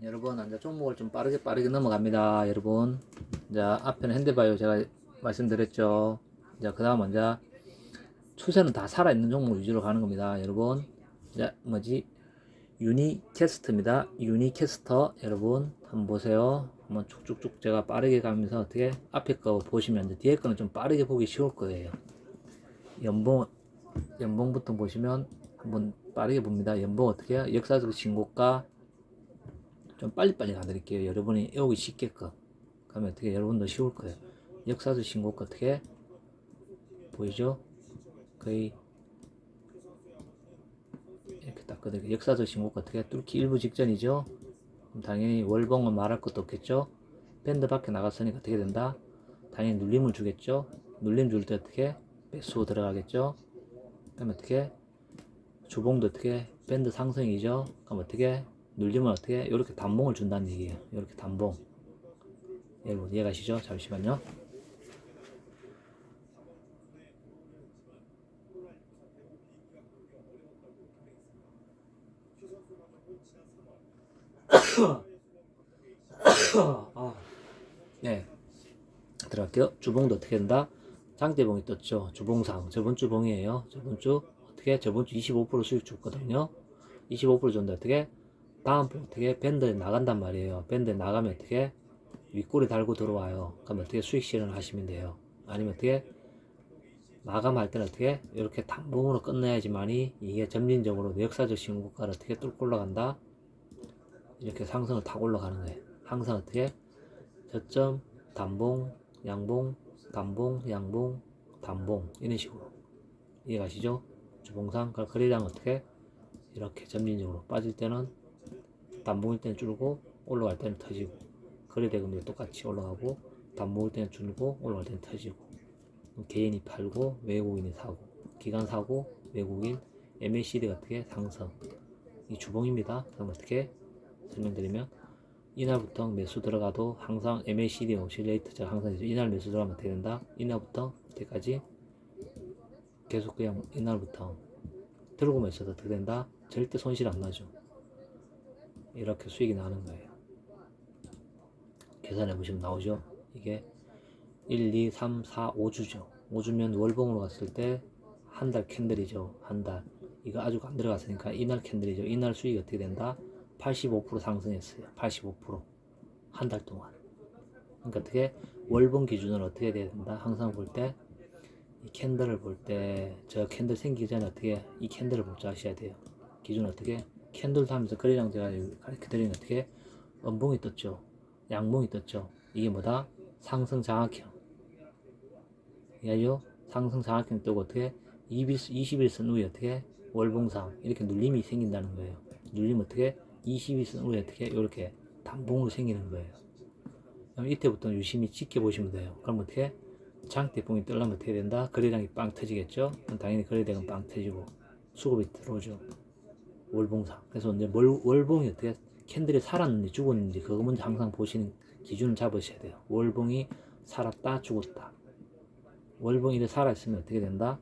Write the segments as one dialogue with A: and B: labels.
A: 여러분 이제 종목을 좀 빠르게 넘어갑니다. 여러분 이제 앞에는 현대바이오 제가 말씀드렸죠. 이제 그 다음 먼저 추세는 다 살아있는 종목 위주로 가는 겁니다. 여러분 이제 뭐지 유니캐스트입니다. 유니캐스터 여러분 한번 보세요. 한번 쭉쭉쭉 제가 빠르게 가면서 어떻게 앞에 거 보시면 이제 뒤에 거는 좀 빠르게 보기 쉬울 거예요. 연봉부터 보시면 한번 빠르게 봅니다. 연봉 어떻게 해요? 역사적 신고가 좀 빨리빨리 가드릴게요. 여러분이 외우기 쉽게끔. 그러면 어떻게 여러분도 쉬울 거예요. 역사적 신고가 어떻게 보이죠? 거의 이렇게 딱 그대로 역사적 신고가 어떻게 뚫기 일부 직전이죠? 그럼 당연히 월봉은 말할 것도 없겠죠? 밴드 밖에 나갔으니까 어떻게 된다? 당연히 눌림을 주겠죠? 눌림 줄 때 어떻게 매수 들어가겠죠? 그럼 어떻게 주봉도 어떻게 밴드 상승이죠? 그럼 어떻게 눌림은 어떻게 이렇게 단봉을 준다는 얘기예요. 이렇게 단봉. 여러분 이해가시죠? 잠시만요. 아, 네, 들어갈게요. 주봉도 어떻게 된다? 장대봉이 떴죠. 주봉상. 저번 주 봉이에요. 저번 주 어떻게? 저번 주 25% 수익 줬거든요. 25% 줬는데 어떻게? 다음 주 어떻게? 밴드에 나간단 말이에요. 밴드에 나가면 어떻게? 윗꼬리 달고 들어와요. 그럼 어떻게 수익 실현을 하시면 돼요. 아니면 어떻게? 마감할 때는 어떻게? 이렇게 단봉으로 끝내야지만이 이게 점진적으로 역사적 신고가를 어떻게 뚫고 올라간다? 이렇게 상승을 타고 올라가는 거예요. 항상 어떻게? 저점, 단봉, 양봉, 단봉, 양봉, 단봉 이런 식으로 이해가시죠? 주봉상 거래량 어떻게? 이렇게 점진적으로 빠질 때는 단봉일 때는 줄고 올라갈 때는 터지고 거래대금도 똑같이 올라가고 단봉일 때는 줄고 올라갈 때는 터지고 개인이 팔고 외국인이 사고 기관 사고 외국인 MACD 어떻게 상승 이 주봉입니다. 그럼 어떻게 설명드리면 이날부터 매수 들어가도 항상 MACD 오실레이트가 항상 이날 매수 들어가면 어떻게 된다? 이날부터 그때까지 계속 그냥 이날부터 들고 매수도 어떻게 된다? 절대 손실 안 나죠. 이렇게 수익이 나는 거예요. 계산해 보시면 나오죠. 이게 1, 2, 3, 4, 5주죠. 5주면 월봉으로 갔을 때 한 달 캔들이죠. 한 달. 이거 아직 안 들어갔으니까 이날 캔들이죠. 이날 수익이 어떻게 된다? 85% 상승했어요. 85%. 한 달 동안. 그러니까 어떻게 월봉 기준으로 어떻게 돼야 된다? 항상 볼 때 이 캔들을 볼 때 저 캔들 생기기 전에 어떻게 이 캔들을 볼 줄 아셔야 돼요. 기준 어떻게 캔들 하면서 거래량 제가 가르쳐 드리는 어떻게 음봉이 떴죠. 양봉이 떴죠. 이게 뭐다? 상승 장악형. 이해하죠? 상승 장악형 뜨고 어떻게 20일선 후에 어떻게 월봉상 이렇게 눌림이 생긴다는 거예요. 눌림 어떻게 20일선 후에 어떻게 이렇게 단봉으로 생기는 거예요. 그럼 이때부터 유심히 지켜보시면 돼요. 그럼 어떻게 장대봉이 뜨려면 어떻게 된다? 거래량이 빵 터지겠죠? 그럼 당연히 거래량은 빵 터지고 수급이 들어오죠. 월봉상. 그래서 이제 월봉이 어떻게 캔들이 살았는지 죽었는지 그거 먼저 항상 보시는 기준을 잡으셔야 돼요. 월봉이 살았다 죽었다. 월봉이 살아있으면 어떻게 된다?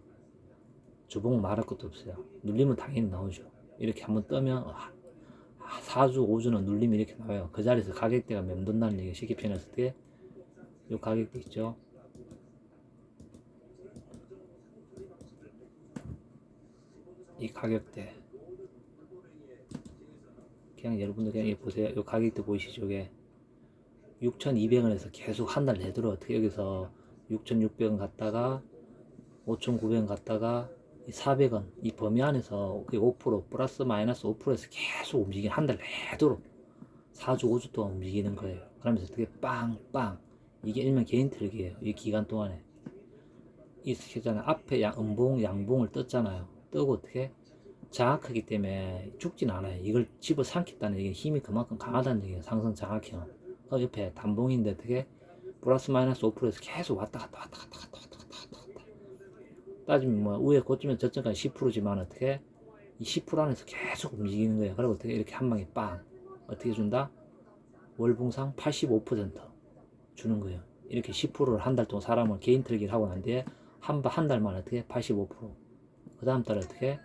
A: 주봉 말할 것도 없어요. 눌리면 당연히 나오죠. 이렇게 한번 뜨면 4주 5주는 눌림이 이렇게 나와요. 그 자리에서 가격대가 맴돈다는 얘기 쉽게 표현했을 때 이 가격대 있죠. 이 가격대 그냥 여러분들 그냥 보세요. 이 가격대 보이시죠? 이게 6,200원에서 계속 한 달 내도록 어떻게 여기서 6,600원 갔다가 5,900원 갔다가 400원 이 범위 안에서 5% 플러스 마이너스 5%에서 계속 움직이는 한 달 내도록 4주 5주 동안 움직이는 거예요. 그러면서 어떻게 빵빵 이게 일명 개인 트랙이에요. 이 기간 동안에 이 스케줄은 앞에 음봉 양봉을 떴잖아요. 뜨고 어떻게 장악하기 때문에 죽진 않아요. 이걸 집어삼켰다는 얘기는 힘이 그만큼 강하다는 얘기예요. 상승 장악형. 그 옆에 단봉인데 어떻게 플러스 마이너스 5%에서 계속 왔다 갔다 왔다 갔다 왔다 갔다 왔다 갔다 따지면 뭐 위에 고치면 저점까지 10%지만 어떻게 이 10% 안에서 계속 움직이는 거예요. 그리고 어떻게 이렇게 한 방에 빵 어떻게 준다? 월봉상 85% 주는 거예요. 이렇게 10%를 한 달 동안 사람을 개인 트레이딩 하고 난 뒤에 한 달만 어떻게 85%그 다음 달에 어떻게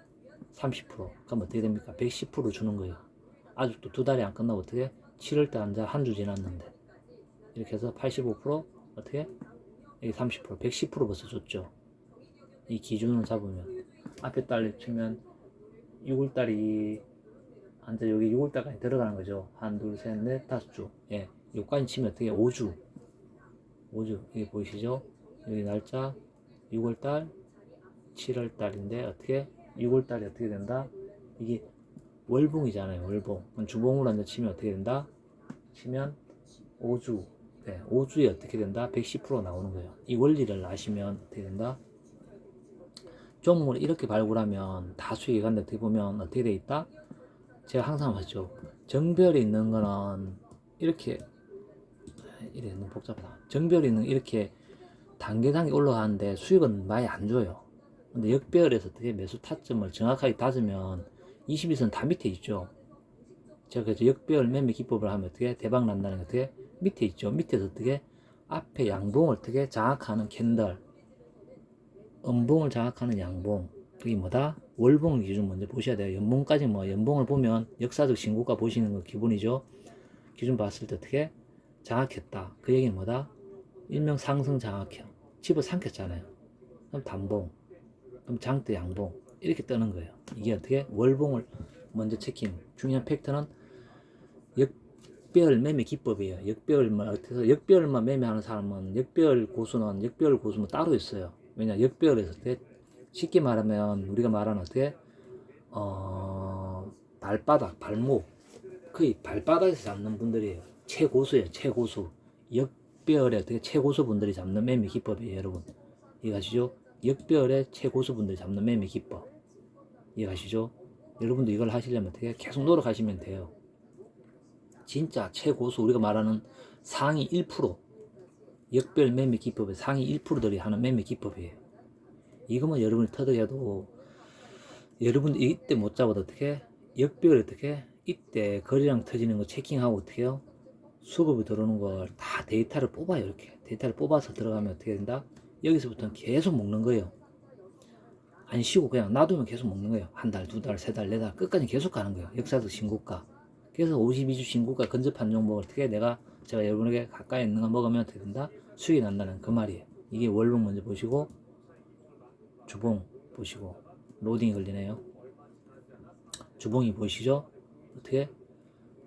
A: 30% 그럼 어떻게 됩니까? 110% 주는 거예요. 아직도 두 달이 안 끝나고 어떻게 7월달 한 주 지났는데 이렇게 해서 85% 어떻게 여기 30% 110% 벌써 줬죠. 이 기준을 잡으면 앞에 달 치면 6월달이 한자 여기 6월달까지 들어가는 거죠. 한, 둘, 셋, 넷, 다섯 주. 예, 여기까지 치면 어떻게 5주 여기 보이시죠? 여기 날짜 6월달 7월달인데 어떻게 6월달이 어떻게 된다? 이게 월봉이잖아요. 월봉. 주봉으로 앉아 치면 어떻게 된다? 치면 5주. 네, 5주에 어떻게 된다? 110% 나오는 거예요. 이 원리를 아시면 어떻게 된다? 종목을 이렇게 발굴하면 다 수익이 간다. 어떻게 보면 어떻게 돼 있다? 제가 항상 하죠. 정별이 있는 거는 이렇게 이래 너무 복잡하다. 정별이 있는 이렇게 단계 올라가는데 수익은 많이 안 줘요. 근데 역배열에서 어떻게 매수 타점을 정확하게 따지면 21선 다 밑에 있죠. 제가 그래서 역배열 매매 기법을 하면 어떻게 대박 난다는 게 어떻게 밑에 있죠. 밑에서 어떻게 앞에 양봉을 어떻게 장악하는 캔들, 음봉을 장악하는 양봉, 그게 뭐다? 월봉을 기준 먼저 보셔야 돼요. 연봉까지 연봉을 보면 역사적 신고가 보시는 거 기본이죠. 기준 봤을 때 어떻게 장악했다. 그 얘기는 뭐다? 일명 상승 장악형. 집어 삼켰잖아요. 그럼 단봉, 그럼 장대 양봉 이렇게 뜨는 거예요. 이게 어떻게 월봉을 먼저 체킹. 중요한 팩트는 역배열 매매 기법이에요. 역배열만 매매하는 사람은 역배열 고수는 따로 있어요. 왜냐 역배열에서 쉽게 말하면 우리가 말하는 어떻게 발바닥 발목 거의 발바닥에서 잡는 분들이에요. 최고수예요. 최고수. 역배열의 어떻게 최고수 분들이 잡는 매매 기법이에요. 여러분 이해가시죠? 역배열의 최고수 분들이 잡는 매매 기법 이해가시죠? 여러분도 이걸 하시려면 어떻게 계속 노력하시면 돼요. 진짜 최고수 우리가 말하는 상위 1% 역별 매매 기법의 상위 1%들이 하는 매매 기법이에요. 이거만 여러분이 터득해도 여러분 이때 못 잡아도 어떻게 역별 어떻게 이때 거리랑 터지는 거 체킹하고 어떻게 해요? 수급이 들어오는 걸 다 데이터를 뽑아요. 이렇게 데이터를 뽑아서 들어가면 어떻게 된다? 여기서부터는 계속 먹는 거예요. 안 쉬고 그냥 놔두면 계속 먹는 거예요. 한 달, 두 달, 세 달, 네 달 끝까지 계속 가는 거예요. 역사적 신고가. 그래서 52주 신고가 근접한 종목을 어떻게 제가 여러분에게 가까이 있는 거 먹으면 어떻게 된다? 수익이 난다는 그 말이에요. 이게 월봉 먼저 보시고 주봉 보시고 로딩이 걸리네요. 주봉이 보이시죠? 어떻게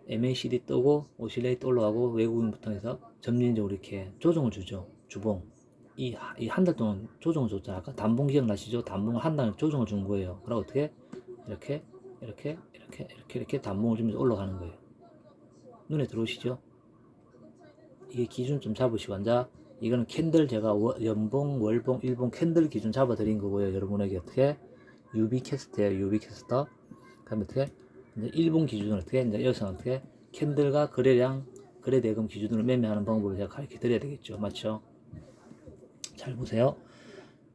A: MACD 뜨고 오실레이트 올라가고 외국인부터 해서 점진적으로 이렇게 조정을 주죠. 주봉 이 한 달 동안 조정을 줬잖아. 아까 단봉 기억나시죠? 단봉을 한 달 조정을 준 거예요. 그리고 어떻게 이렇게 단봉을 주면서 올라가는 거예요. 눈에 들어오시죠? 이게 기준 좀 잡으시고 앉아. 이거는 캔들 제가 연봉, 월봉, 일봉 캔들 기준 잡아 드린 거고요. 여러분에게 어떻게 UB 캐스트예요. UB 캐스터. 그다음에 어떻게 이제 일봉 기준을 어떻게 이제 여기서 어떻게 캔들과 거래량, 거래 대금 기준으로 매매하는 방법을 제가 가르쳐 드려야 되겠죠. 맞죠? 잘 보세요.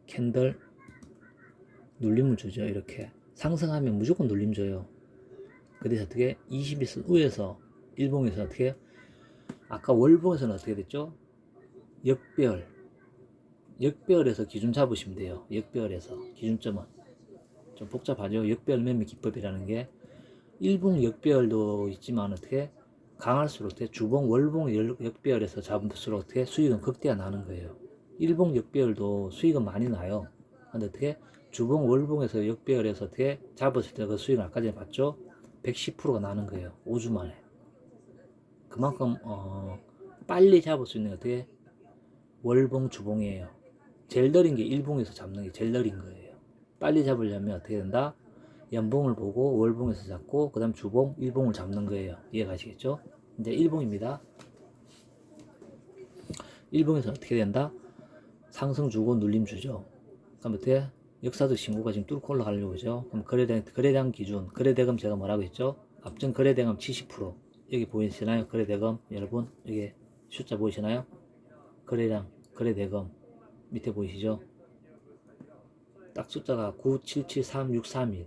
A: 캔들 눌림을 주죠. 이렇게 상승하면 무조건 눌림 줘요. 그래서 어떻게 21선 위에서 일봉에서 어떻게 아까 월봉에서는 어떻게 됐죠? 역배열에서 기준 잡으시면 돼요. 역배열에서 기준점은 좀 복잡하죠. 역배열 매매 기법이라는 게 일봉 역배열도 있지만 어떻게 강할수록 어떻게 주봉 월봉 역배열에서 잡을수록 어떻게 수익은 극대화 나는 거예요. 일봉 역배열도 수익은 많이 나요. 근데 어떻게 주봉 월봉에서 역배열에서 어떻게 잡았을 때 그 수익은 아까 전에 봤죠? 110%가 나는 거예요. 5주 만에. 그만큼 빨리 잡을 수 있는 게 어떻게 월봉 주봉이에요. 제일 느린 게 일봉에서 잡는 게 제일 느린 거예요. 빨리 잡으려면 어떻게 된다? 연봉을 보고 월봉에서 잡고 그 다음 주봉, 일봉을 잡는 거예요. 이해가시겠죠? 이제 일봉입니다. 일봉에서 어떻게 된다? 상승 주고 눌림 주죠. 그럼 어떻게? 역사적 신고가 지금 뚫고 올라가려고 그죠? 그럼 거래량 기준, 거래대금 제가 뭐라고 했죠? 앞전 거래대금 70%. 여기 보이시나요? 거래대금 여러분 여기 숫자 보이시나요? 거래량, 거래대금 밑에 보이시죠? 딱 숫자가 9773631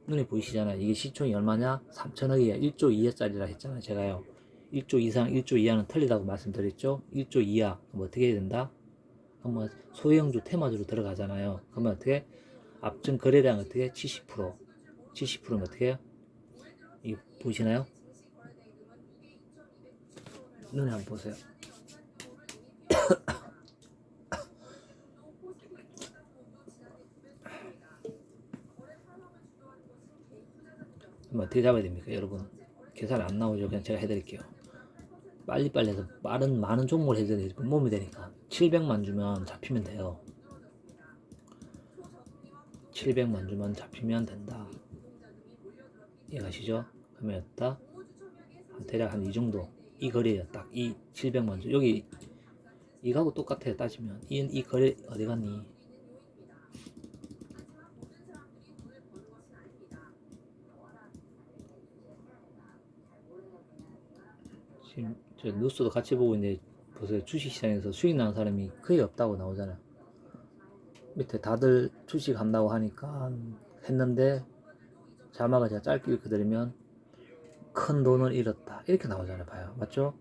A: 눈에 보이시잖아요. 이게 시총이 얼마냐? 3천억이야. 1조 이하짜리라 했잖아요. 제가요. 1조 이상, 1조 이하는 틀리다고 말씀드렸죠? 1조 이하. 그럼 어떻게 해야 된다? 그럼 소형주 테마주로 들어가잖아요. 그러면 어떻게? 앞전 거래량 어떻게? 70%. 70%면 어떻게 해요? 이거 보이시나요? 눈에 한번 보세요. 어떻게 잡아야 됩니까 여러분? 계산 안 나오죠? 그냥 제가 해드릴게요. 빨리빨리 해서 많은 종목을 해드려야 몸이 되니까 700만 주면 잡히면 돼요. 700만 주면 잡히면 된다. 이해가시죠? 그러면 딱 대략 한 이 정도 이 거리에요. 딱 이 700만 주 여기 이거하고 똑같아요. 따지면 이 거리 어디 갔니? 지금 저 뉴스도 같이 보고 있는데 보세요. 주식시장에서 수익 나는 사람이 거의 없다고 나오잖아요. 밑에 다들 주식 한다고 하니까 했는데 자막을 제가 짧게 읽어드리면 큰 돈을 잃었다 이렇게 나오잖아요. 봐요. 맞죠?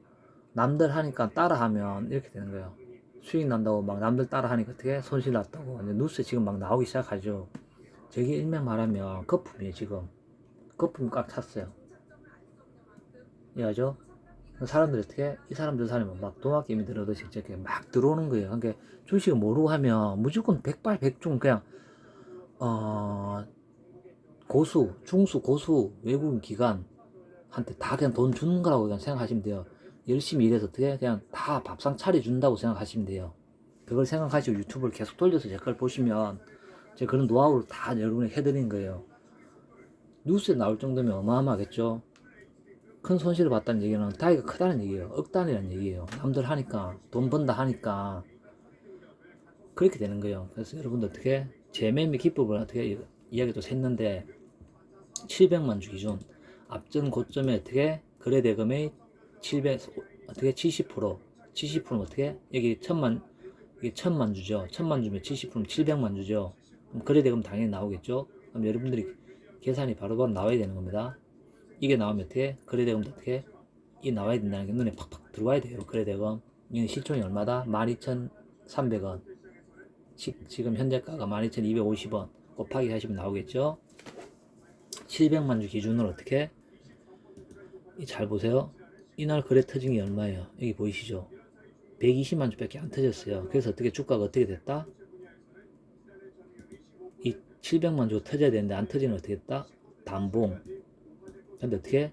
A: 남들 하니까 따라하면 이렇게 되는 거예요. 수익 난다고 막 남들 따라하니까 어떻게 손실 났다고 뉴스에 지금 막 나오기 시작하죠. 저게 일명 말하면 거품이에요. 지금 거품이 꽉 찼어요. 이해하죠? 사람들이 어떻게 이 사람들 사람은 막 도마게임이 들어듯이 이렇게 막 들어오는 거예요. 그러니까 주식을 모르고 하면 무조건 백발백중 그냥 고수, 중수, 고수 외국인 기관한테 다 그냥 돈 주는 거라고 그냥 생각하시면 돼요. 열심히 일해서 어떻게 그냥 다 밥상 차려준다고 생각하시면 돼요. 그걸 생각하시고 유튜브를 계속 돌려서 제 걸 보시면 제가 그런 노하우를 다 여러분에게 해드린 거예요. 뉴스에 나올 정도면 어마어마하겠죠. 큰 손실을 봤다는 얘기는 다이가 크다는 얘기예요. 억단이라는 얘기예요. 남들 하니까 돈 번다 하니까 그렇게 되는 거예요. 그래서 여러분들 어떻게 재매매 기법을 어떻게 이야기도 했는데 700만 주 기준 앞전 고점에 어떻게 거래대금의 700 어떻게 70%면 어떻게 여기 1000만 이게 1000만 주죠. 1000만 주면 70%면 700만 주죠. 그럼 거래대금 당연히 나오겠죠. 그럼 여러분들이 계산이 바로바로 나와야 되는 겁니다. 이게 나오면 어떻게 거래대금도 어떻게 이 나와야 된다는 게 눈에 팍팍 들어와야 돼요. 거래대금 이건 시총이 얼마다? 12,300원 지금 현재가가 12,250원 곱하기 하시면 나오겠죠. 700만 주 기준으로 어떻게 잘 보세요. 이날 거래 터진 게 얼마예요? 여기 보이시죠? 120만 주밖에 안 터졌어요. 그래서 어떻게 주가가 어떻게 됐다? 이 700만 주가 터져야 되는데 안 터지면 어떻게 됐다? 단봉. 근데 어떻게?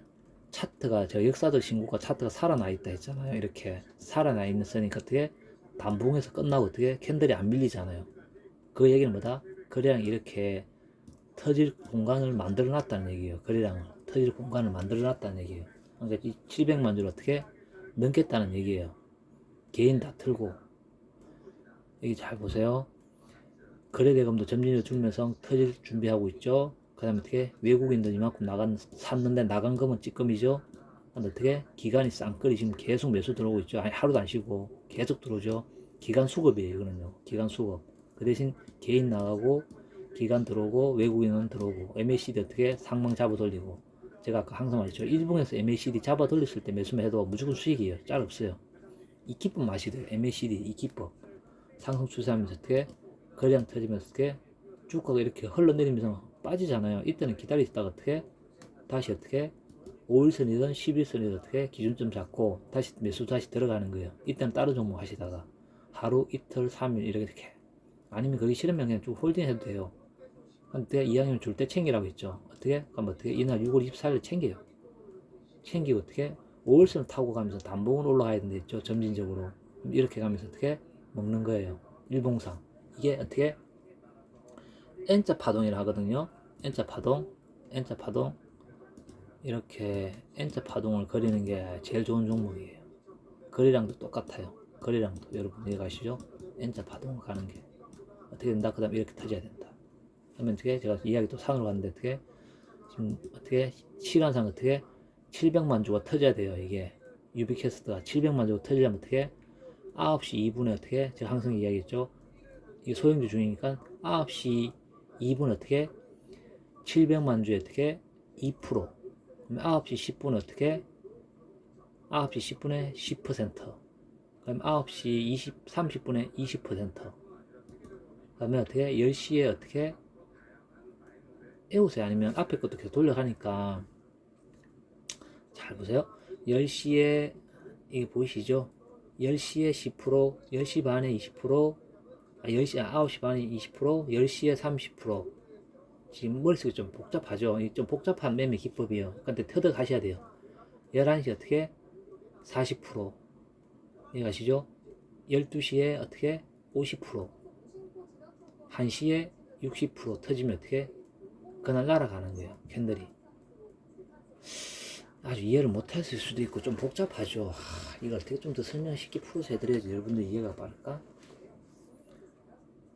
A: 차트가 제가 역사적 신고가 차트가 살아나 있다 했잖아요. 이렇게 살아나 있으니까 어떻게? 단봉에서 끝나고 어떻게? 캔들이 안 밀리잖아요. 그 얘기는 뭐다? 거래량이 이렇게 터질 공간을 만들어 놨다는 얘기예요. 거래량을 터질 공간을 만들어 놨다는 얘기예요. 그러니까 이 700만 주를 어떻게 넘겠다는 얘기예요. 개인 다 틀고 여기 잘 보세요. 거래대금도 점진적으로 줄면서 터질 준비하고 있죠. 그 다음에 어떻게 외국인들 이만큼 샀는데 나간 거면 찌끔이죠. 근데 어떻게 기간이 쌍끌이 지금 계속 매수 들어오고 있죠. 아니 하루도 안 쉬고 계속 들어오죠. 기간 수급이에요. 이거는요. 기간 수급. 그 대신 개인 나가고 기간 들어오고 외국인은 들어오고 MACD 어떻게 상방 잡아 돌리고 제가 아까 항상 말했죠. 일본에서 MACD 잡아 돌렸을 때 매수만 해도 무조건 수익이에요. 짤 없어요. 이 기법 맛이 돼요. MACD 이 기법 상승 추세하면서 어떻게 거래량 터지면서 어떻게 주가가 이렇게 흘러내리면서 빠지잖아요. 이때는 기다리다가 어떻게 다시 어떻게 5일선이든 11선이든 어떻게 기준점 잡고 다시 매수 다시 들어가는 거예요. 이때는 다른 종목 하시다가 하루 이틀 3일 이렇게 아니면 거기 싫으면 그냥 쭉 홀딩 해도 돼요. 근데 이왕이면 줄 때 챙기라고 했죠. 어떻게? 그럼 어떻게? 이날 6월 24일 챙겨요. 챙기고 어떻게? 5일선을 타고 가면서 단봉으로 올라가야 된다 했죠. 점진적으로. 이렇게 가면서 어떻게? 먹는 거예요. 일봉상. 이게 어떻게? N자 파동이라 하거든요. N자 파동. N자 파동. 이렇게 N자 파동을 그리는 게 제일 좋은 종목이에요. 거래량도 똑같아요. 거래량도 여러분 이해가시죠? N자 파동을 가는 게 어떻게 된다? 그 다음 이렇게 터져야 된다. 그러면 어떻게? 제가 이야기 또 산으로 갔는데 어떻게? 지금 어떻게? 시간상 어떻게? 700만 주가 터져야 돼요. 이게 유비캐스트가 700만 주가 터지려면 어떻게? 9시 2분에 어떻게? 제가 항상 이야기했죠. 이게 소형주 중이니까 9시 2분 어떻게? 700만 주에 어떻게? 2%. 그럼 9시 10분 어떻게? 9시 10분에 10%. 그럼 9시 30분에 20%. 그러면 어떻게? 10시에 어떻게? 에우세요. 아니면 앞에 것도 계속 돌려가니까 잘 보세요. 10시에 이게 보이시죠? 10시에 10%, 10시 반에 20%, 9시 반에 20%, 10시에 30%. 지금 머릿속이 좀 복잡하죠? 좀 복잡한 매매 기법이에요. 근데 터득하셔야 돼요. 11시 어떻게? 40%. 이해가시죠? 12시에 어떻게? 50%. 1시에 60% 터지면 어떻게? 그날 날아가는 거예요. 캔들이. 아주 이해를 못했을 수도 있고 좀 복잡하죠. 이걸 어떻게 좀 더 설명 쉽게 풀어서 해드려야지 여러분들 이해가 빠를까?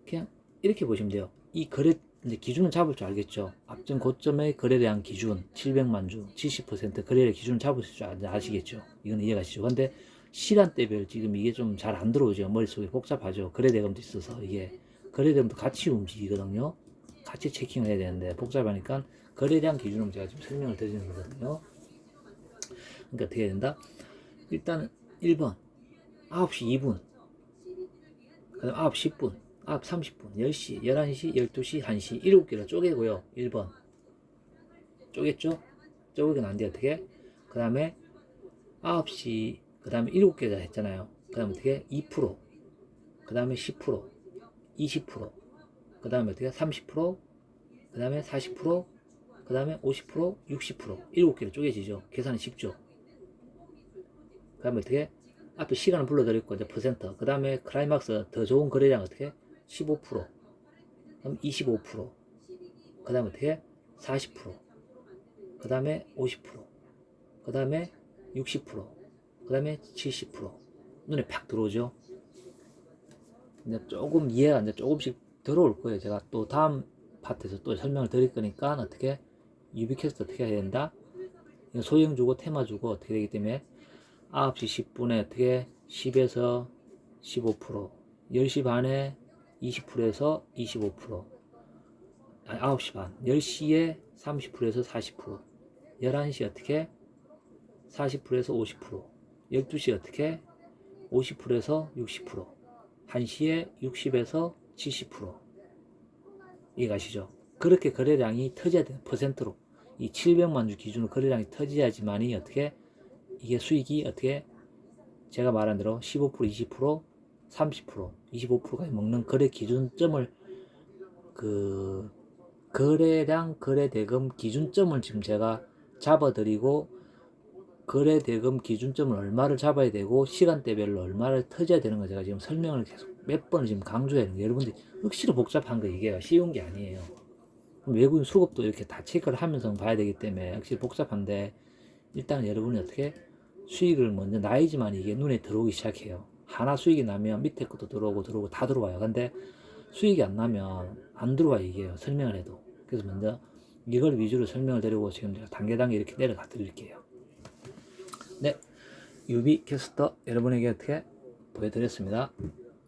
A: 그냥 이렇게 보시면 돼요. 이 거래 이제 기준을 잡을 줄 알겠죠. 앞전 고점의 거래량 기준 700만 주 70% 거래량 기준을 잡을 줄 아시겠죠. 이건 이해가시죠. 근데 시간대별 지금 이게 좀 잘 안 들어오죠. 머릿속에 복잡하죠. 거래대금도 있어서 이게 거래대금도 같이 움직이거든요. 같이 체킹을 해야 되는데 복잡하니까 거래량 기준으로 제가 지금 설명을 드리는 거거든요. 그러니까 어떻게 해야 된다? 일단 1번 9시 2분 그 다음 9시 10분 9시 30분 10시 11시 12시 1시 7개를 쪼개고요. 1번 쪼갰죠? 쪼개고 난 뒤에 어떻게? 그 다음에 9시 그 다음에 7개가 했잖아요. 그 다음에 어떻게? 2%, 그 다음에 10%, 20%, 그 다음에 어떻게? 30%, 그 다음에 40%, 그 다음에 50%, 60%, 7개로 쪼개지죠. 계산은 쉽죠. 그 다음에 어떻게? 앞에 시간을 불러드렸고, 이제 퍼센트. 그 다음에 클라이막스 더 좋은 거래량 어떻게? 15%, 그럼 25%, 그 다음에 어떻게? 40%, 그 다음에 50%, 그 다음에 60%, 그 다음에 70%. 눈에 팍 들어오죠. 이제 조금 이해가 이제 조금씩 들어올 거예요. 제가 또 다음 파트에서 또 설명을 드릴 거니까 어떻게 유비캐스트 어떻게 해야 된다. 소형 주고 테마 주고 어떻게 되기 때문에 9시 10분에 어떻게 10에서 15%, 10시 반에 20%에서 25%, 아니 9시 반, 10시에 30%에서 40%, 11시 어떻게 40%에서 50%, 12시 어떻게 50%에서 60%, 1시에 60에서 70%. 이해가시죠? 그렇게 거래량이 터져야 돼요. 퍼센트로. 이 700만 주 기준으로 거래량이 터져야지만이 어떻게 이게 수익이 어떻게 제가 말한 대로 15%, 20%, 30%, 25%까지 먹는 거래 기준점을 그 거래량, 거래대금 기준점을 지금 제가 잡아드리고 거래대금 기준점을 얼마를 잡아야 되고 시간대별로 얼마를 터져야 되는 거 제가 지금 설명을 계속 몇 번을 지금 강조해야 되는 거예요. 여러분들이 억지로 복잡한 거 이게 쉬운 게 아니에요. 외국인 수급도 이렇게 다 체크를 하면서 봐야 되기 때문에 억지로 복잡한데 일단 여러분이 어떻게 수익을 먼저 나야지만 이게 눈에 들어오기 시작해요. 하나 수익이 나면 밑에 것도 들어오고 다 들어와요. 근데 수익이 안 나면 안 들어와 이게요. 설명을 해도. 그래서 먼저 이걸 위주로 설명을 드리고 지금 제가 단계 이렇게 내려가 드릴게요. 네, 유비 캐스터 여러분에게 어떻게 보여드렸습니다.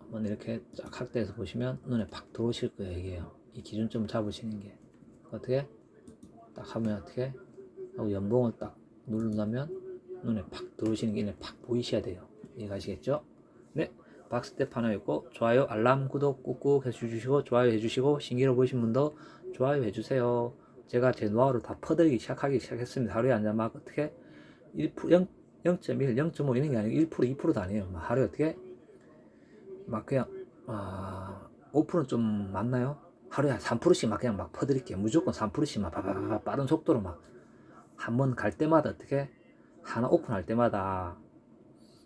A: 한번 이렇게 쫙 확대해서 보시면 눈에 팍 들어오실 거예요. 이게요. 이 기준점 잡으시는 게 어떻게 딱 하면 어떻게 하고 연봉을 딱 누른다면 눈에 팍 들어오시는 게 눈에 팍 보이셔야 돼요. 이해가시겠죠? 네, 박스테파노였고 좋아요, 알람, 구독 꾹꾹 해주시고 좋아요 해주시고 신기로 보신 분도 좋아요 해주세요. 제가 제 노하우를 다 퍼들기 시작했습니다. 하루에 앉아 막 어떻게 1%, 0.1, 0.5 이런 게 아니고 1%, 2%도 아니에요. 막 하루에 어떻게 막 그냥 5%는 좀 많나요? 하루에 한 3%씩 막 그냥 막 퍼드릴게요. 무조건 3%씩 막 바바바바 빠른 속도로 막 한 번 갈 때마다 어떻게 하나 오픈할 때마다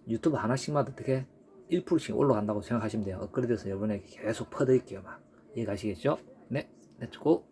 A: 유튜브 하나씩마다 어떻게 1%씩 올라간다고 생각하시면 돼요. 업그레이드해서 이번에 계속 퍼드릴게요. 막 이해 가시겠죠? 네, 렛츠고.